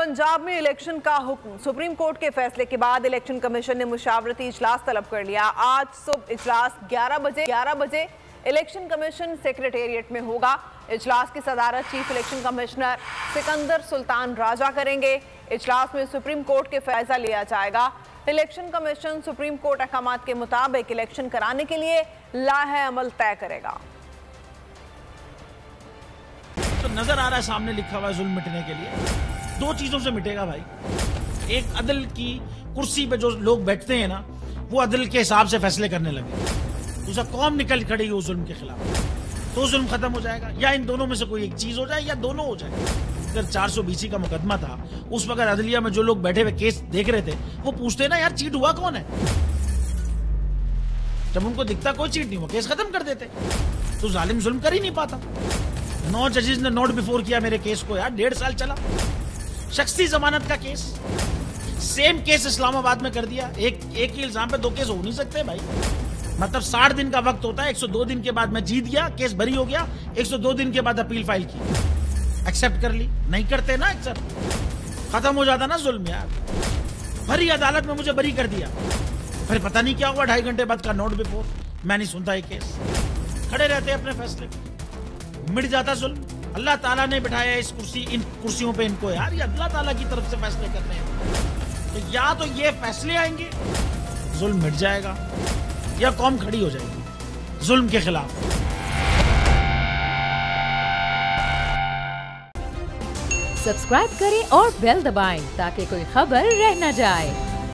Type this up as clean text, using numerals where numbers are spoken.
पंजाब में इलेक्शन का हुक्म। सुप्रीम कोर्ट के फैसले के बाद इलेक्शन कमीशन ने मुशावरती इजलास तलब कर लिया। आज सुबह इजलास 11 बजे इलेक्शन कमीशन सेक्रेटेरिएट में होगा। इजलास की सदारत chief election commissioner Sikandar Sultan Raja करेंगे। इजलास में सुप्रीम कोर्ट के फैसला लिया जाएगा। इलेक्शन कमीशन सुप्रीम कोर्ट अहकामात के मुताबिक इलेक्शन कराने के लिए लाहे अमल तय करेगा। तो नजर आ रहा है सामने लिखा हुआ है जुल्म मिटने के लिए दो चीजों से मिटेगा भाई। एक, अदल की कुर्सी पे जो लोग बैठते हैं ना, वो अदल के हिसाब से फैसले करने लगे। दूसरा, कौम निकल खड़ी उस जुल्म के खिलाफ, तो जुल्म खत्म हो जाएगा। या इन दोनों में से कोई एक चीज हो जाए या दोनों हो जाए। अगर 420 का मुकदमा था, उस वक्त अदलिया में जो लोग बैठे हुए केस देख रहे थे, वो पूछते ना यार चीट हुआ कौन है। जब उनको दिखता कोई चीट नहीं हुआ, केस खत्म कर देते। तो जालिम जुल्म कर ही नहीं पाता। 9 जजेस ने नोट बिफोर किया मेरे केस को यार, 1.5 साल चला। शख्सी जमानत का केस, सेम केस इस्लामाबाद में कर दिया। एक ही इल्जाम पे 2 केस हो नहीं सकते भाई। मतलब 60 दिन का वक्त होता है। 102 दिन के बाद मैं जीत गया, केस बरी हो गया। 102 दिन के बाद अपील फाइल की, एक्सेप्ट कर ली। नहीं करते ना एक्सेप्ट, खत्म हो जाता ना जुल्म यार। भरी अदालत में मुझे बरी कर दिया, फिर पता नहीं क्या हुआ 2.5 घंटे बाद का नोट बिफोर। मैं नहीं सुनता ये केस, खड़े रहते अपने फैसले, मिट जाता जुल्म। अल्लाह ताला ने बिठाया इन कुर्सियों पे इनको यार, ये अल्लाह ताला की तरफ से फैसले करने हैं। तो या तो ये फैसले आएंगे, जुल्म मिट जाएगा, या कौम खड़ी हो जाएगी जुल्म के खिलाफ। सब्सक्राइब करें और बेल दबाएं ताकि कोई खबर रह न जाए।